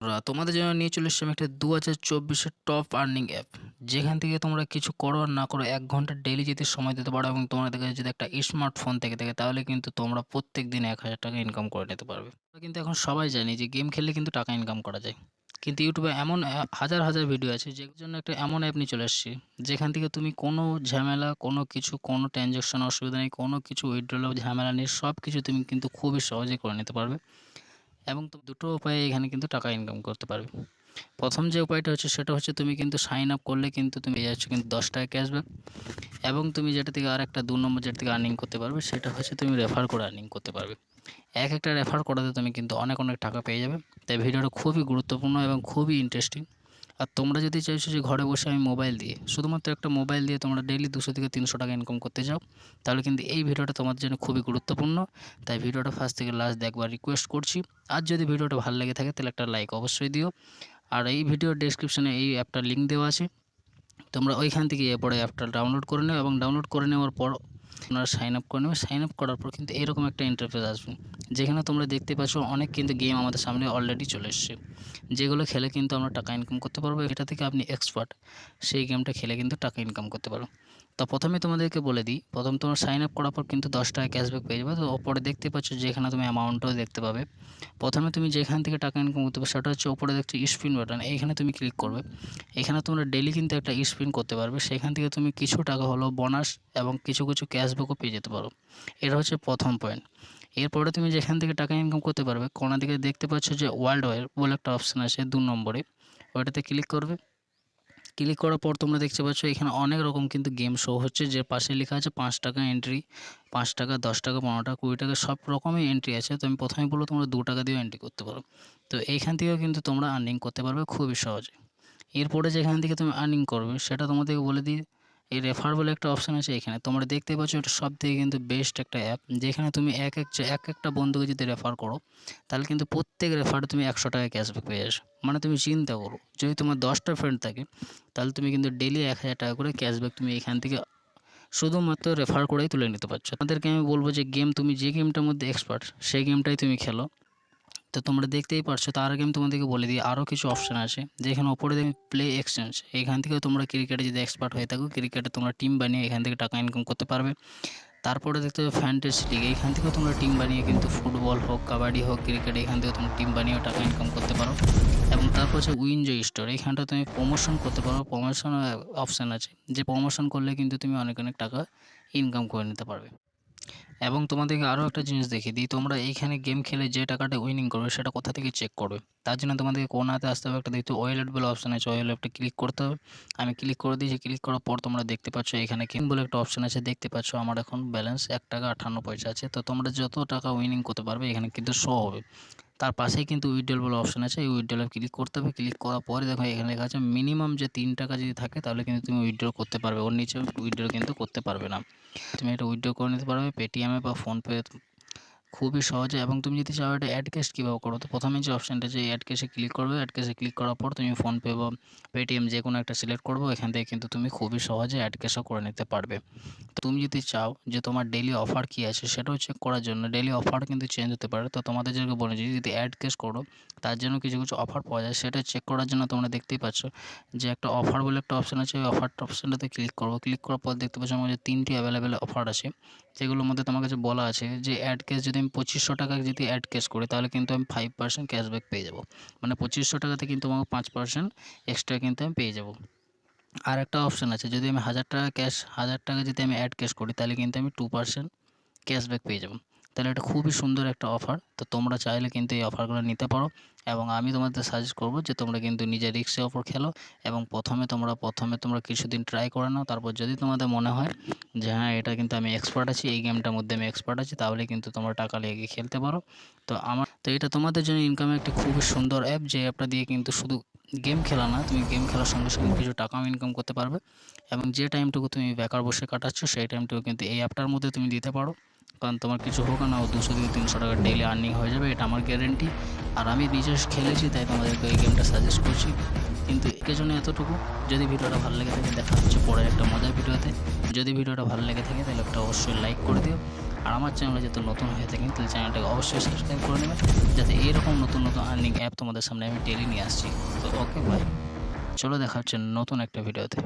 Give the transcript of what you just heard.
তোমাদের জন্য নিয়ে চলে এসেছি আমি একটা 2024-এর টপ আর্নিং অ্যাপ, যেখান থেকে তোমরা কিছু করো আর না করো 1 ঘন্টা ডেইলি যদি সময় দিতে পারো এবং তোমাদের কাছে যদি একটা স্মার্টফোন থেকে থাকে তাহলে কিন্তু তোমরা প্রত্যেক দিন 1,000 টাকা ইনকাম করে নিতে পারবে। আমরা কিন্তু এখন সবাই জানি যে গেম খেললে কিন্তু টাকা ইনকাম করা যায়, কিন্তু ইউটিউবে এমন হাজার হাজার ভিডিও আছে যেগুলোর জন্য একটা এমন অ্যাপ নিয়ে চলে এসেছি যেখান থেকে তুমি কোনো ঝামেলা, কোনো কিছু, কোনো ট্রানজ্যাকশন অসুবিধা নেই, কোনো কিছু উইথড্রল ঝামেলা নেই, সব কিছু তুমি কিন্তু খুবই সহজে করে নিতে পারবে এবং দুটো উপায়ে এখানে কিন্তু টাকা ইনকাম করতে পারবে। প্রথম যে উপায়টা হচ্ছে সেটা হচ্ছে তুমি কিন্তু সাইন আপ করলে কিন্তু তুমি পেয়ে যাচ্ছ কিন্তু 10 টাকা ক্যাশব্যাক, এবং তুমি যেটা থেকে আর একটা 2 নম্বর যেটা থেকে আর্নিং করতে পারবে সেটা হচ্ছে তুমি রেফার করে আর্নিং করতে পারবে। একটা রেফার করাতে তুমি কিন্তু অনেক অনেক টাকা পেয়ে যাবে। তাই ভিডিওটা খুবই গুরুত্বপূর্ণ এবং খুবই ইন্টারেস্টিং। আর তোমরা যদি চাইছো যে ঘরে বসে আমি মোবাইল দিয়ে, শুধুমাত্র একটা মোবাইল দিয়ে তোমরা ডেইলি 200 থেকে 300 টাকা ইনকাম করতে চাও, তাহলে কিন্তু এই ভিডিওটা তোমাদের জন্য খুবই গুরুত্বপূর্ণ। তাই ভিডিওটা ফার্স্ট থেকে লাস্ট দেখবার রিকোয়েস্ট করছি। আর যদি ভিডিওটা ভালো লেগে থাকে তাহলে একটা লাইক অবশ্যই দিও। আর এই ভিডিওর ডেসক্রিপশনে এই অ্যাপটার লিঙ্ক দেওয়া আছে, তোমরা ওইখান থেকে এরপরে অ্যাপটা ডাউনলোড করে নেও এবং ডাউনলোড করে নেওয়ার পর আপনারা সাইন আপ করে নেবে। সাইন আপ করার পর কিন্তু এরকম একটা ইন্টারফেস আসবে, যেখানে তোমরা দেখতে পাচ্ছ অনেক কিন্তু গেম আমাদের সামনে অলরেডি চলে এসছে, যেগুলো খেলে কিন্তু আমরা টাকা ইনকাম করতে পারবো। এটা থেকে আপনি এক্সপার্ট, সেই গেমটা খেলে কিন্তু টাকা ইনকাম করতে পারো। তো প্রথমে তোমাদেরকে বলে দিই, প্রথম তোমার সাইন আপ করার পর কিন্তু 10 টাকা ক্যাশব্যাক পেয়ে যাবে। তো ওপরে দেখতে পাচ্ছ যেখানে তুমি অ্যামাউন্টটাও দেখতে পাবে। প্রথমে তুমি যেখান থেকে টাকা ইনকাম করতে পারবে সেটা হচ্ছে ওপরে দেখছো স্পিন বাটন, এইখানে তুমি ক্লিক করবে। এখানে তোমরা ডেলি কিন্তু একটা স্পিন করতে পারবে, সেখান থেকে তুমি কিছু টাকা হলো বোনাস এবং কিছু কিছু ক্যাশব্যাকও পেয়ে যেতে পারো। এটা হচ্ছে প্রথম পয়েন্ট। এরপরে তুমি যেখান থেকে টাকা ইনকাম করতে পারবে, কোনা দিকে দেখতে পাচ্ছ যে ওয়ার্ল্ড ওয়ার বলে একটা অপশান আছে 2 নম্বরে, ওইটাতে ক্লিক করবে। ক্লিক করার পর তোমরা দেখতে পাচ্ছ এখানে অনেক রকম কিন্তু গেম শো হচ্ছে, যে পাশে লেখা আছে 5 টাকা এন্ট্রি, 5 টাকা, 10 টাকা, 15 টাকা, 20 টাকা, সব রকমই এন্ট্রি আছে। তো আমি প্রথমে বলবো তোমরা 2 টাকা দিয়েও এন্ট্রি করতে পারো। তো এইখান থেকেও কিন্তু তোমরা আর্নিং করতে পারবে খুবই সহজে। এরপরে যেখান থেকে তুমি আর্নিং করবে সেটা তোমাদেরকে বলে দিই, এই রেফার বলে একটা অপশান আছে এখানে, তোমরা দেখতে পাচ্ছ এটা সব থেকে কিন্তু বেস্ট একটা অ্যাপ, যেখানে তুমি একটা বন্ধুকে যদি রেফার করো তাহলে কিন্তু প্রত্যেক রেফারে তুমি 100 টাকা ক্যাশব্যাক পেয়ে যাচ্ছ। মানে তুমি চিন্তা করো, যদি তোমার 10টা ফ্রেন্ড থাকে তাহলে তুমি কিন্তু ডেলি 1,000 টাকা করে ক্যাশব্যাক তুমি এখান থেকে শুধুমাত্র রেফার করেই তুলে নিতে পারছো। তাদেরকে আমি বলবো যে গেম, তুমি যে গেমটার মধ্যে এক্সপার্ট সেই গেমটাই তুমি খেলো। তো তোমরা দেখতেই পারছো। তার আগে আমি তোমাদেরকে বলে দিই আরও কিছু অপশান আছে, যেখানে ওপরে দেখবে প্লে এক্সচেঞ্জ, এখান থেকে তোমরা ক্রিকেটে যদি এক্সপার্ট হয়ে থাকো ক্রিকেটে তোমরা টিম বানিয়ে এখান থেকে টাকা ইনকাম করতে পারবে। তারপরে দেখতে হবে ফ্যান্টাসি লিগ, এইখান থেকেও তোমরা টিম বানিয়ে কিন্তু ফুটবল হোক, কাবাডি হোক, ক্রিকেট, এখান থেকে তোমরা টিম বানিয়েও টাকা ইনকাম করতে পারো। এবং তারপর হচ্ছে উইনজয় স্টোর, এইখানটা তুমি প্রমোশন করতে পারো, প্রমোশন অপশান আছে, যে প্রমোশন করলে কিন্তু তুমি অনেক অনেক টাকা ইনকাম করে নিতে পারবে। এবং তোমাদেরকে আরও একটা জিনিস দেখিয়ে দিই, তোমরা এইখানে গেম খেলে যে টাকাটা উইনিং করবে সেটা কোথা থেকে চেক করবে, তার জন্য তোমাদেরকে কোনাতে আসতে হবে, একটা দেখতে ওয়েলেট বলে অপশান আছে, ওয়েলেটটা ক্লিক করতে হবে। আমি ক্লিক করে দিয়েছি। ক্লিক করার পর তোমরা দেখতে পাচ্ছ এখানে কিং বলে একটা অপশান আছে, দেখতে পাচ্ছ আমার এখন ব্যালেন্স 1 টাকা 58 পয়সা আছে। তো তোমরা যত টাকা উইনিং করতে পারবে এখানে কিন্তু শো হবে। তার পাশেই কিন্তু উইথড্রল বলে অপশান আছে, এই উইথড্রলে ক্লিক করতে হবে। ক্লিক করার পরে দেখো এখানে লেখা আছে মিনিমাম যে 3 টাকা যদি থাকে তাহলে কিন্তু তুমি উইথড্র করতে পারবে, ওর নিচে উইথড্র কিন্তু করতে পারবে না। তুমি এটা উইথড্র করে নিতে পারবে পেটিএমে বা ফোনপে খুবই সহজে। এবং তুমি যদি চাও এটা অ্যাড ক্যাশ কীভাবে করো, তো প্রথমে যে অপশানটা আছে অ্যাড ক্যাশে ক্লিক করবে। অ্যাড ক্যাশে ক্লিক করার পর তুমি ফোনপে বা পেটিএম যে কোনো একটা সিলেক্ট করবো, এখান থেকে কিন্তু তুমি খুবই সহজে অ্যাড ক্যাশও করে নিতে পারবে। তো তুমি যদি চাও যে তোমার ডেইলি অফার কী আছে সেটাও চেক করার জন্য, ডেইলি অফার কিন্তু চেঞ্জ হতে পারে। তো তোমাদের যেগুলো বলে যদি অ্যাড ক্যাশ করো তার জন্য কিছু কিছু অফার পাওয়া যায়, সেটা চেক করার জন্য তোমরা দেখতেই পাচ্ছ যে একটা অফার বলে একটা অপশান আছে, ওই অফারটা অপশানটাতে ক্লিক করবো। ক্লিক করার পর দেখতে পাচ্ছ আমার কাছে 3টি অ্যাভেলেবেল অফার আছে, যেগুলোর মধ্যে তোমার কাছে বলা আছে যে অ্যাড ক্যাশ যদি আমি 2500 টাকা যদি অ্যাড ক্যাশ করি তাহলে কিন্তু আমি 5% ক্যাশব্যাক পেয়ে যাবো। মানে 2500 টাকাতে কিন্তু আমাকে 5% এক্সট্রা কিন্তু আমি পেয়ে যাবো। আর একটা অপশান আছে, যদি আমি 1,000 টাকা ক্যাশ, 1,000 টাকা যদি আমি অ্যাড ক্যাশ করি তাহলে কিন্তু আমি 2% ক্যাশব্যাক পেয়ে যাব। তাহলে এটা খুবই সুন্দর একটা অফার। তো তোমরা চাইলে কিন্তু এই অফারগুলো নিতে পারো, এবং আমি তোমাদের সাজেস্ট করব যে তোমরা কিন্তু নিজের রিস্কের ওপর খেলো এবং প্রথমে তোমরা কিছুদিন ট্রাই করে নাও। তারপর যদি তোমাদের মনে হয় যে হ্যাঁ এটা কিন্তু আমি এক্সপার্ট আছি, এই গেমটার মধ্যে আমি এক্সপার্ট আছি, তাহলে কিন্তু তোমরা টাকা লেগে খেলতে পারো। তো এটা তোমাদের জন্য ইনকামের একটি খুবই সুন্দর অ্যাপ, যে অ্যাপটা দিয়ে কিন্তু শুধু গেম খেলা না, তুমি গেম খেলার সঙ্গে সঙ্গে কিছু টাকাও ইনকাম করতে পারবে। এবং যে টাইমটুকু তুমি বেকার বসে কাটাচ্ছ সেই টাইমটুকু কিন্তু এই অ্যাপটার মধ্যে তুমি দিতে পারো। কারণ তোমার কিছু হোক আর না হোক 200 থেকে 300 টাকা ডেইলি আর্নিং হয়ে যাবে, এটা আমার গ্যারেন্টি। আর আমি নিজে খেলেছি তাই তোমাদেরকে এই গেমটা সাজেস্ট করছি। কিন্তু এর জন্য এতটুকু, যদি ভিডিওটা ভালো লেগে থাকে দেখা হচ্ছে পরের একটা মজার ভিডিওতে। যদি ভিডিওটা ভালো লেগে থাকে তাহলে একটা অবশ্যই লাইক করে দিও। আর আমার চ্যানেলে যাতে নতুন হয়ে থাকেন তাহলে চ্যানেলটাকে অবশ্যই সাবস্ক্রাইব করে নেবেন, যাতে এইরকম নতুন নতুন আর্নিং অ্যাপ তোমাদের সামনে আমি ডেইলি নিয়ে আসছি। তো ওকে বাই, চলো দেখা হচ্ছে নতুন একটা ভিডিওতে।